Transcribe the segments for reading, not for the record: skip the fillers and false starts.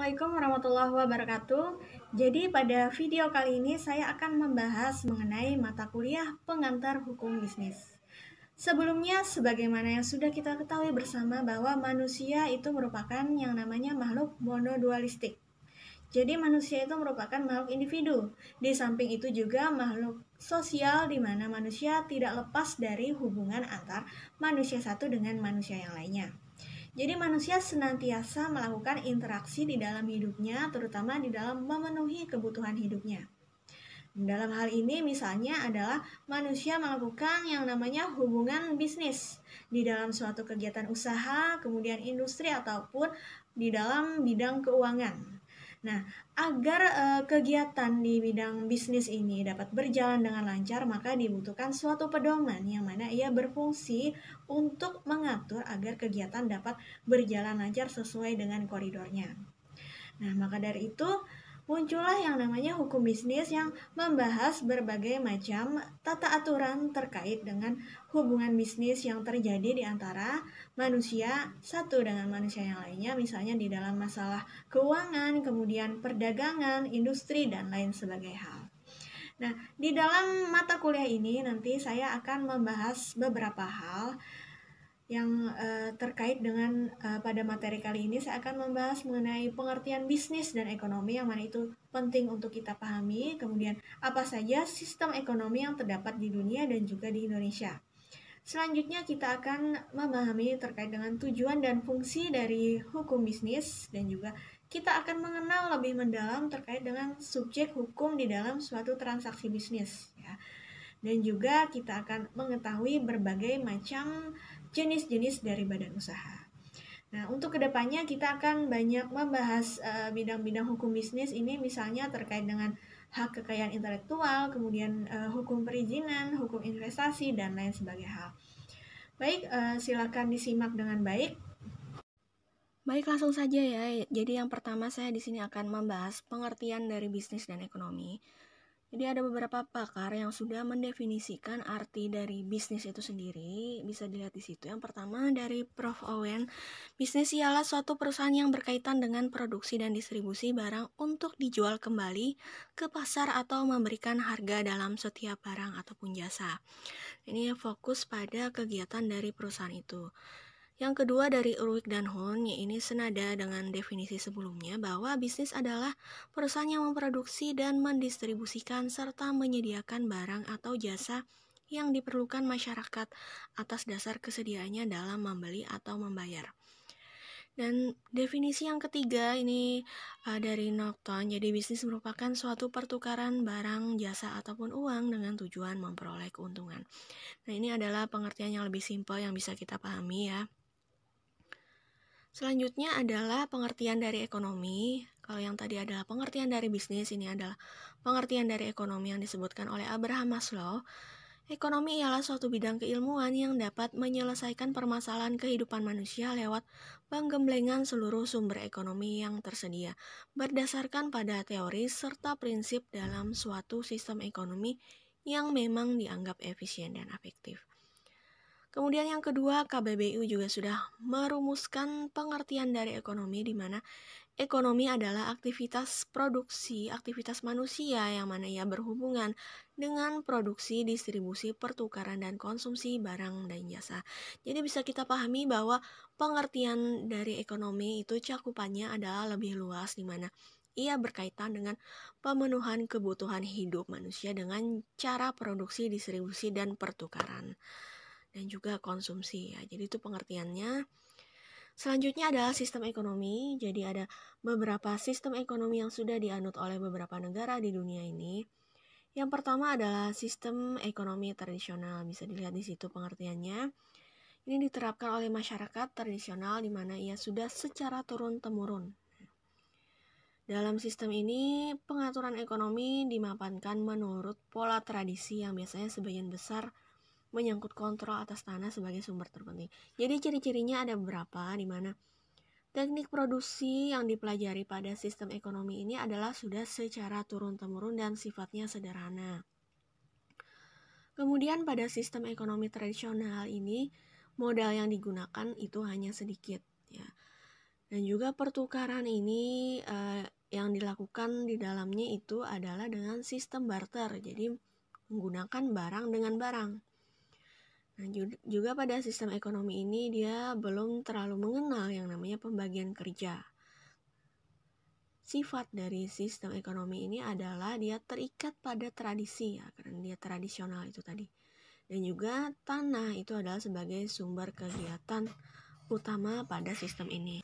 Assalamualaikum warahmatullahi wabarakatuh. Jadi pada video kali ini saya akan membahas mengenai mata kuliah pengantar hukum bisnis. Sebelumnya, sebagaimana yang sudah kita ketahui bersama bahwa manusia itu merupakan yang namanya makhluk monodualistik. Jadi manusia itu merupakan makhluk individu. Di samping itu juga makhluk sosial di mana manusia tidak lepas dari hubungan antar manusia satu dengan manusia yang lainnya. Jadi manusia senantiasa melakukan interaksi di dalam hidupnya, terutama di dalam memenuhi kebutuhan hidupnya. Dalam hal ini misalnya adalah manusia melakukan yang namanya hubungan bisnis di dalam suatu kegiatan usaha, kemudian industri ataupun di dalam bidang keuangan. Nah, agar kegiatan di bidang bisnis ini dapat berjalan dengan lancar, maka dibutuhkan suatu pedoman yang mana ia berfungsi untuk mengatur agar kegiatan dapat berjalan lancar sesuai dengan koridornya. Nah, maka dari itu muncullah yang namanya hukum bisnis yang membahas berbagai macam tata aturan terkait dengan hubungan bisnis yang terjadi di antara manusia satu dengan manusia yang lainnya, misalnya di dalam masalah keuangan, kemudian perdagangan, industri, dan lain sebagainya hal. Nah, di dalam mata kuliah ini nanti saya akan membahas beberapa hal yang terkait dengan pada materi kali ini saya akan membahas mengenai pengertian bisnis dan ekonomi yang mana itu penting untuk kita pahami, kemudian apa saja sistem ekonomi yang terdapat di dunia dan juga di Indonesia. Selanjutnya kita akan memahami terkait dengan tujuan dan fungsi dari hukum bisnis dan juga kita akan mengenal lebih mendalam terkait dengan subjek hukum di dalam suatu transaksi bisnis ya. Dan juga kita akan mengetahui berbagai macam jenis-jenis dari badan usaha. Nah, untuk kedepannya kita akan banyak membahas bidang-bidang hukum bisnis ini, misalnya terkait dengan hak kekayaan intelektual, kemudian hukum perizinan, hukum investasi, dan lain sebagainya. Baik, silakan disimak dengan baik. Baik, langsung saja ya. Jadi yang pertama saya di sini akan membahas pengertian dari bisnis dan ekonomi. Jadi ada beberapa pakar yang sudah mendefinisikan arti dari bisnis itu sendiri. Bisa dilihat di situ. Yang pertama dari Prof. Owen, bisnis ialah suatu perusahaan yang berkaitan dengan produksi dan distribusi barang untuk dijual kembali ke pasar atau memberikan harga dalam setiap barang ataupun jasa. Ini fokus pada kegiatan dari perusahaan itu. Yang kedua dari Urwig dan Hon, ini senada dengan definisi sebelumnya bahwa bisnis adalah perusahaan yang memproduksi dan mendistribusikan serta menyediakan barang atau jasa yang diperlukan masyarakat atas dasar kesediaannya dalam membeli atau membayar. Dan definisi yang ketiga ini dari Norton, jadi bisnis merupakan suatu pertukaran barang, jasa, ataupun uang dengan tujuan memperoleh keuntungan. Nah, ini adalah pengertian yang lebih simpel yang bisa kita pahami ya. Selanjutnya adalah pengertian dari ekonomi. Kalau yang tadi adalah pengertian dari bisnis, ini adalah pengertian dari ekonomi yang disebutkan oleh Abraham Maslow. Ekonomi ialah suatu bidang keilmuan yang dapat menyelesaikan permasalahan kehidupan manusia lewat penggemblengan seluruh sumber ekonomi yang tersedia, berdasarkan pada teori serta prinsip dalam suatu sistem ekonomi yang memang dianggap efisien dan efektif. Kemudian yang kedua, KBBI juga sudah merumuskan pengertian dari ekonomi di mana ekonomi adalah aktivitas produksi, aktivitas manusia yang mana ia berhubungan dengan produksi, distribusi, pertukaran, dan konsumsi barang dan jasa. Jadi bisa kita pahami bahwa pengertian dari ekonomi itu cakupannya adalah lebih luas di mana ia berkaitan dengan pemenuhan kebutuhan hidup manusia dengan cara produksi, distribusi, dan pertukaran. Dan juga konsumsi ya. Jadi itu pengertiannya. Selanjutnya adalah sistem ekonomi. Jadi ada beberapa sistem ekonomi yang sudah dianut oleh beberapa negara di dunia ini. Yang pertama adalah sistem ekonomi tradisional. Bisa dilihat di situ pengertiannya. Ini diterapkan oleh masyarakat tradisional di mana ia sudah secara turun-temurun. Dalam sistem ini, pengaturan ekonomi dimapankan menurut pola tradisi yang biasanya sebagian besar menyangkut kontrol atas tanah sebagai sumber terpenting. Jadi ciri-cirinya ada beberapa, di mana teknik produksi yang dipelajari pada sistem ekonomi ini adalah sudah secara turun-temurun dan sifatnya sederhana. Kemudian pada sistem ekonomi tradisional ini, modal yang digunakan itu hanya sedikit. Ya. Dan juga pertukaran ini yang dilakukan di dalamnya itu adalah dengan sistem barter, jadi menggunakan barang dengan barang. Nah, juga pada sistem ekonomi ini dia belum terlalu mengenal yang namanya pembagian kerja. Sifat dari sistem ekonomi ini adalah dia terikat pada tradisi, ya, karena dia tradisional itu tadi. Dan juga tanah itu adalah sebagai sumber kegiatan utama pada sistem ini.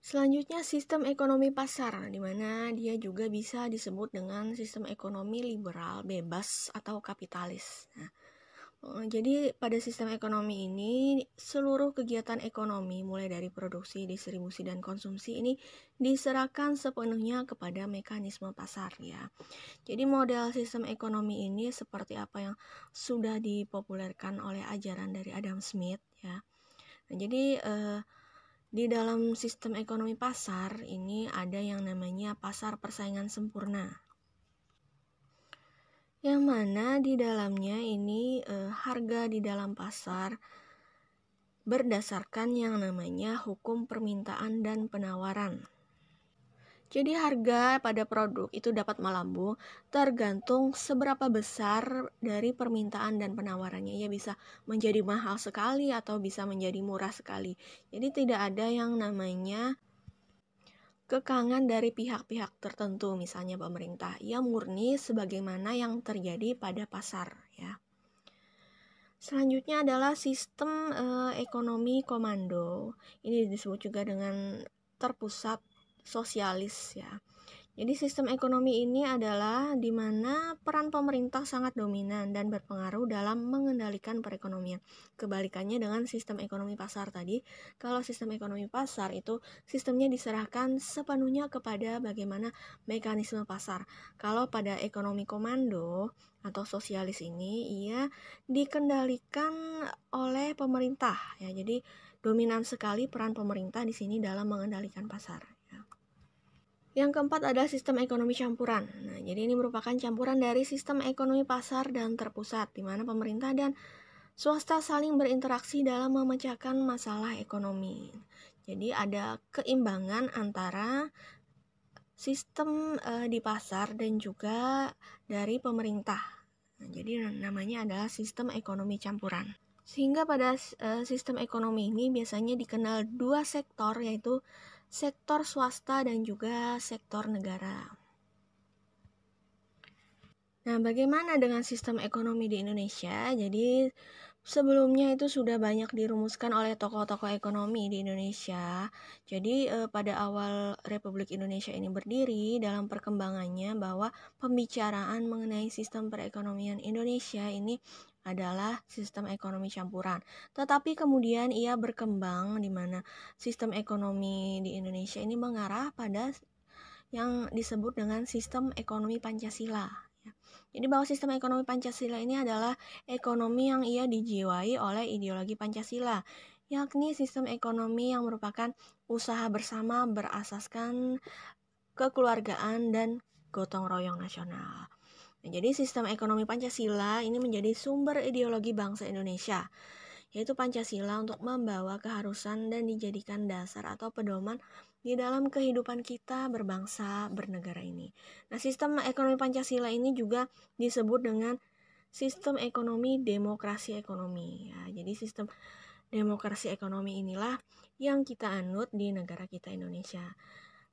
Selanjutnya sistem ekonomi pasar, di mana dia juga bisa disebut dengan sistem ekonomi liberal, bebas, atau kapitalis. Nah, jadi pada sistem ekonomi ini seluruh kegiatan ekonomi mulai dari produksi, distribusi, dan konsumsi ini diserahkan sepenuhnya kepada mekanisme pasar, ya. Jadi model sistem ekonomi ini seperti apa yang sudah dipopulerkan oleh ajaran dari Adam Smith, ya. Nah, jadi di dalam sistem ekonomi pasar ini ada yang namanya pasar persaingan sempurna, yang mana di dalamnya ini harga di dalam pasar berdasarkan yang namanya hukum permintaan dan penawaran. Jadi harga pada produk itu dapat melambung tergantung seberapa besar dari permintaan dan penawarannya. Ia bisa menjadi mahal sekali atau bisa menjadi murah sekali. Jadi tidak ada yang namanya kekangan dari pihak-pihak tertentu, misalnya pemerintah. Ia murni sebagaimana yang terjadi pada pasar, ya. Selanjutnya adalah sistem ekonomi komando. Ini disebut juga dengan terpusat sosialis, ya. Jadi sistem ekonomi ini adalah di mana peran pemerintah sangat dominan dan berpengaruh dalam mengendalikan perekonomian. Kebalikannya dengan sistem ekonomi pasar tadi, kalau sistem ekonomi pasar itu sistemnya diserahkan sepenuhnya kepada bagaimana mekanisme pasar. Kalau pada ekonomi komando atau sosialis ini, ia dikendalikan oleh pemerintah, ya. Jadi dominan sekali peran pemerintah di sini dalam mengendalikan pasar. Yang keempat adalah sistem ekonomi campuran. Nah, jadi ini merupakan campuran dari sistem ekonomi pasar dan terpusat, di mana pemerintah dan swasta saling berinteraksi dalam memecahkan masalah ekonomi. Jadi ada keimbangan antara sistem di pasar dan juga dari pemerintah. Nah, jadi namanya adalah sistem ekonomi campuran. Sehingga pada sistem ekonomi ini biasanya dikenal dua sektor, yaitu sektor swasta dan juga sektor negara. Nah, bagaimana dengan sistem ekonomi di Indonesia? Jadi sebelumnya itu sudah banyak dirumuskan oleh tokoh-tokoh ekonomi di Indonesia. Jadi pada awal Republik Indonesia ini berdiri, dalam perkembangannya bahwa pembicaraan mengenai sistem perekonomian Indonesia ini adalah sistem ekonomi campuran. Tetapi kemudian ia berkembang di mana sistem ekonomi di Indonesia ini mengarah pada yang disebut dengan sistem ekonomi Pancasila. Jadi bahwa sistem ekonomi Pancasila ini adalah ekonomi yang ia dijiwai oleh ideologi Pancasila, yakni sistem ekonomi yang merupakan usaha bersama berasaskan kekeluargaan dan gotong royong nasional. Nah, jadi sistem ekonomi Pancasila ini menjadi sumber ideologi bangsa Indonesia, yaitu Pancasila untuk membawa keharusan dan dijadikan dasar atau pedoman di dalam kehidupan kita berbangsa bernegara ini. Nah, sistem ekonomi Pancasila ini juga disebut dengan sistem ekonomi demokrasi ekonomi. Ya, jadi sistem demokrasi ekonomi inilah yang kita anut di negara kita Indonesia.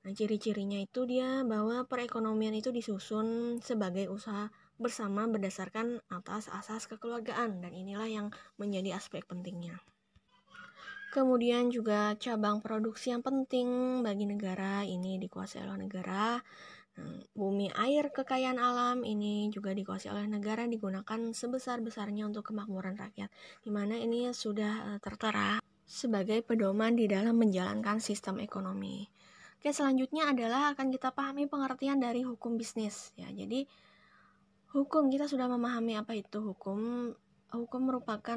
Nah, ciri-cirinya itu dia bahwa perekonomian itu disusun sebagai usaha bersama berdasarkan atas asas kekeluargaan, dan inilah yang menjadi aspek pentingnya. Kemudian juga cabang produksi yang penting bagi negara ini dikuasai oleh negara. Bumi, air, kekayaan alam ini juga dikuasai oleh negara, digunakan sebesar-besarnya untuk kemakmuran rakyat, di mana ini sudah tertera sebagai pedoman di dalam menjalankan sistem ekonomi. Oke, selanjutnya adalah akan kita pahami pengertian dari hukum bisnis, ya. Jadi hukum, kita sudah memahami apa itu hukum. Hukum merupakan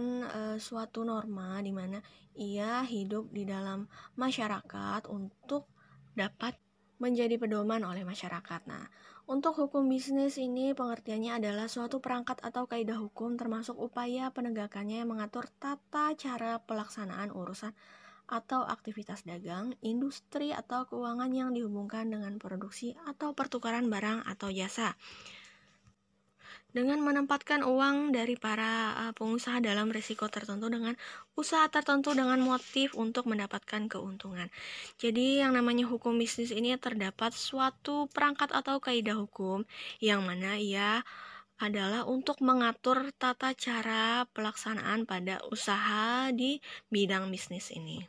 suatu norma di mana ia hidup di dalam masyarakat untuk dapat menjadi pedoman oleh masyarakat. Nah, untuk hukum bisnis ini pengertiannya adalah suatu perangkat atau kaidah hukum termasuk upaya penegakannya yang mengatur tata cara pelaksanaan urusan atau aktivitas dagang, industri atau keuangan yang dihubungkan dengan produksi atau pertukaran barang atau jasa. Dengan menempatkan uang dari para pengusaha dalam risiko tertentu dengan usaha tertentu dengan motif untuk mendapatkan keuntungan. Jadi yang namanya hukum bisnis ini terdapat suatu perangkat atau kaidah hukum yang mana ia adalah untuk mengatur tata cara pelaksanaan pada usaha di bidang bisnis ini.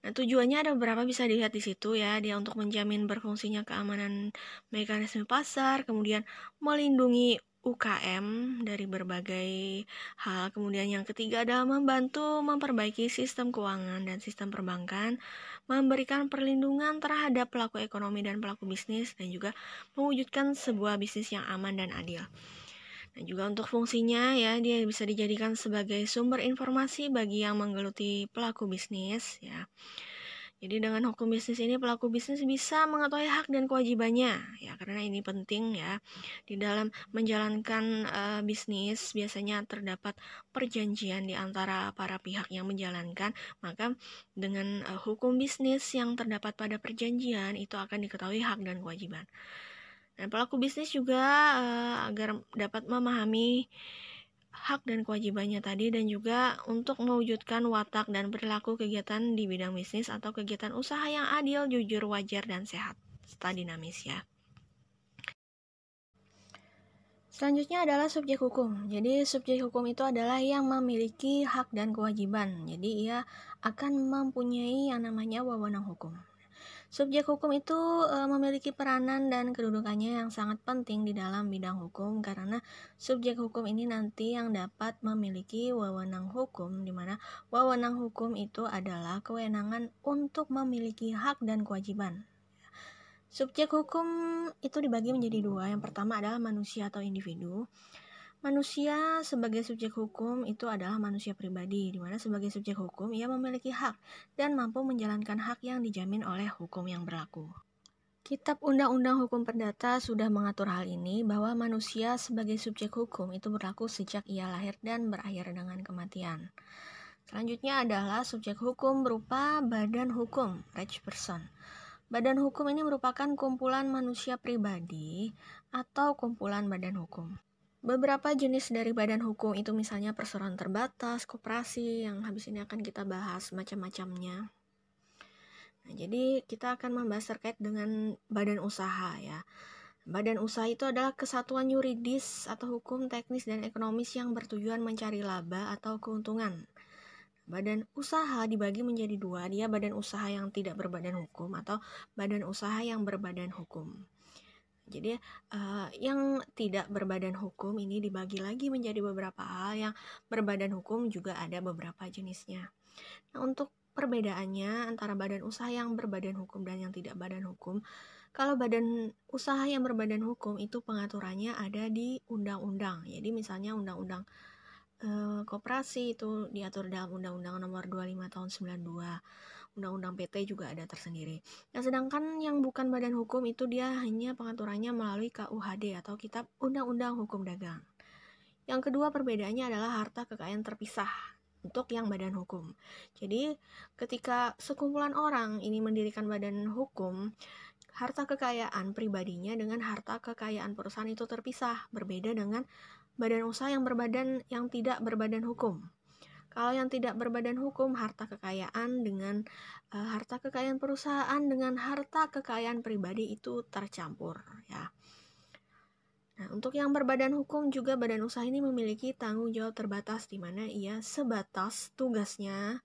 Nah, tujuannya ada beberapa bisa dilihat di situ ya. Dia untuk menjamin berfungsinya keamanan mekanisme pasar, kemudian melindungi UKM dari berbagai hal. Kemudian yang ketiga adalah membantu memperbaiki sistem keuangan dan sistem perbankan, memberikan perlindungan terhadap pelaku ekonomi dan pelaku bisnis, dan juga mewujudkan sebuah bisnis yang aman dan adil. Dan juga untuk fungsinya ya, dia bisa dijadikan sebagai sumber informasi bagi yang menggeluti pelaku bisnis ya. Jadi dengan hukum bisnis ini pelaku bisnis bisa mengetahui hak dan kewajibannya ya, karena ini penting ya. Di dalam menjalankan bisnis biasanya terdapat perjanjian di antara para pihak yang menjalankan, maka dengan hukum bisnis yang terdapat pada perjanjian itu akan diketahui hak dan kewajiban. Dan pelaku bisnis juga agar dapat memahami hak dan kewajibannya tadi, dan juga untuk mewujudkan watak dan perilaku kegiatan di bidang bisnis atau kegiatan usaha yang adil, jujur, wajar, dan sehat serta dinamis ya. Selanjutnya adalah subjek hukum. Jadi subjek hukum itu adalah yang memiliki hak dan kewajiban. Jadi ia akan mempunyai yang namanya wewenang hukum. Subjek hukum itu memiliki peranan dan kedudukannya yang sangat penting di dalam bidang hukum, karena subjek hukum ini nanti yang dapat memiliki wewenang hukum, di mana wewenang hukum itu adalah kewenangan untuk memiliki hak dan kewajiban. Subjek hukum itu dibagi menjadi dua. Yang pertama adalah manusia atau individu. Manusia sebagai subjek hukum itu adalah manusia pribadi, di mana sebagai subjek hukum ia memiliki hak dan mampu menjalankan hak yang dijamin oleh hukum yang berlaku. Kitab Undang-Undang Hukum Perdata sudah mengatur hal ini, bahwa manusia sebagai subjek hukum itu berlaku sejak ia lahir dan berakhir dengan kematian. Selanjutnya adalah subjek hukum berupa badan hukum, rege person. Badan hukum ini merupakan kumpulan manusia pribadi atau kumpulan badan hukum. Beberapa jenis dari badan hukum itu misalnya perseroan terbatas, koperasi, yang habis ini akan kita bahas macam-macamnya. Nah, jadi kita akan membahas terkait dengan badan usaha ya. Badan usaha itu adalah kesatuan yuridis atau hukum, teknis, dan ekonomis yang bertujuan mencari laba atau keuntungan. Badan usaha dibagi menjadi dua, dia badan usaha yang tidak berbadan hukum atau badan usaha yang berbadan hukum. Jadi yang tidak berbadan hukum ini dibagi lagi menjadi beberapa hal. Yang berbadan hukum juga ada beberapa jenisnya. Nah, untuk perbedaannya antara badan usaha yang berbadan hukum dan yang tidak badan hukum, kalau badan usaha yang berbadan hukum itu pengaturannya ada di undang-undang. Jadi misalnya undang-undang koperasi itu diatur dalam Undang-Undang Nomor 25 Tahun 92. Undang-Undang PT juga ada tersendiri. Nah, sedangkan yang bukan badan hukum itu dia hanya pengaturannya melalui KUHD atau Kitab Undang-Undang Hukum Dagang. Yang kedua perbedaannya adalah harta kekayaan terpisah untuk yang badan hukum. Jadi ketika sekumpulan orang ini mendirikan badan hukum, harta kekayaan pribadinya dengan harta kekayaan perusahaan itu terpisah, berbeda dengan badan usaha yang tidak berbadan hukum. Kalau yang tidak berbadan hukum, harta kekayaan dengan harta kekayaan perusahaan dengan harta kekayaan pribadi itu tercampur ya. Nah, untuk yang berbadan hukum juga badan usaha ini memiliki tanggung jawab terbatas, di mana ia sebatas tugasnya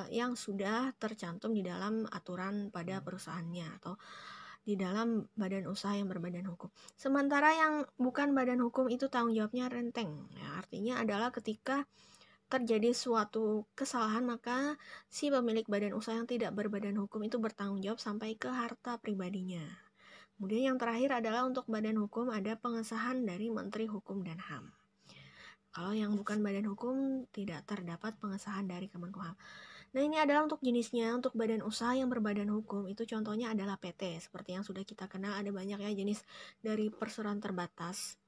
yang sudah tercantum di dalam aturan pada perusahaannya atau di dalam badan usaha yang berbadan hukum. Sementara yang bukan badan hukum itu tanggung jawabnya renteng. Ya, artinya adalah ketika terjadi suatu kesalahan, maka si pemilik badan usaha yang tidak berbadan hukum itu bertanggung jawab sampai ke harta pribadinya. Kemudian yang terakhir adalah untuk badan hukum ada pengesahan dari Menteri Hukum dan HAM. Kalau yang bukan badan hukum tidak terdapat pengesahan dari Kemenkumham. Nah, ini adalah untuk jenisnya. Untuk badan usaha yang berbadan hukum itu contohnya adalah PT. Seperti yang sudah kita kenal, ada banyak ya jenis dari perseroan terbatas.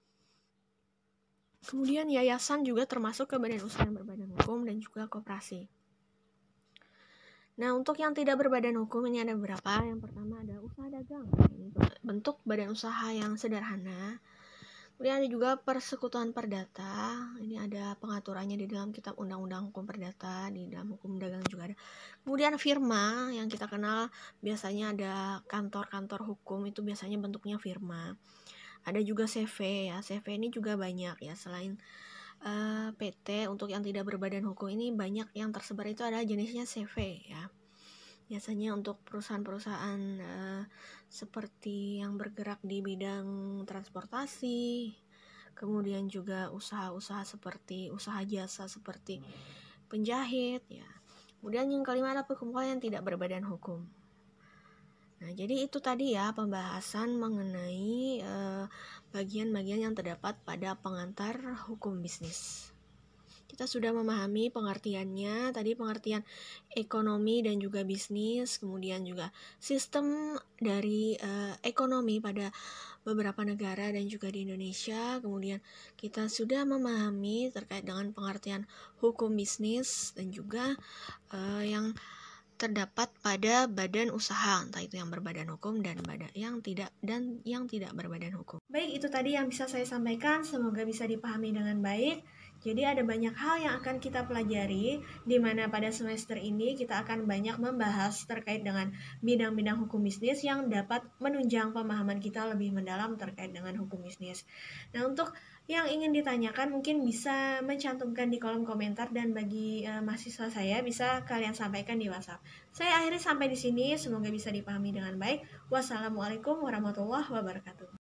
Kemudian yayasan juga termasuk ke badan usaha yang berbadan hukum, dan juga koperasi. Nah, untuk yang tidak berbadan hukum ini ada beberapa. Yang pertama ada usaha dagang. Ini bentuk badan usaha yang sederhana. Kemudian ada juga persekutuan perdata. Ini ada pengaturannya di dalam Kitab Undang-Undang Hukum Perdata, di dalam Hukum Dagang juga ada. Kemudian firma yang kita kenal biasanya ada kantor-kantor hukum, itu biasanya bentuknya firma. Ada juga CV ya. CV ini juga banyak ya, selain PT untuk yang tidak berbadan hukum ini banyak yang tersebar, itu ada jenisnya CV ya. Biasanya untuk perusahaan-perusahaan seperti yang bergerak di bidang transportasi, kemudian juga usaha-usaha seperti usaha jasa seperti penjahit ya. Kemudian yang kelima adalah perkumpulan yang tidak berbadan hukum. Nah, jadi itu tadi ya pembahasan mengenai bagian-bagian yang terdapat pada pengantar hukum bisnis. Kita sudah memahami pengertiannya, tadi pengertian ekonomi dan juga bisnis, kemudian juga sistem dari ekonomi pada beberapa negara dan juga di Indonesia. Kemudian kita sudah memahami terkait dengan pengertian hukum bisnis dan juga yang terdapat pada badan usaha, entah itu yang berbadan hukum dan yang tidak berbadan hukum. Baik, itu tadi yang bisa saya sampaikan, semoga bisa dipahami dengan baik. Jadi ada banyak hal yang akan kita pelajari, di mana pada semester ini kita akan banyak membahas terkait dengan bidang-bidang hukum bisnis yang dapat menunjang pemahaman kita lebih mendalam terkait dengan hukum bisnis. Nah, untuk yang ingin ditanyakan mungkin bisa mencantumkan di kolom komentar, dan bagi mahasiswa saya bisa kalian sampaikan di WhatsApp. Saya akhiri sampai di sini, semoga bisa dipahami dengan baik. Wassalamualaikum warahmatullahi wabarakatuh.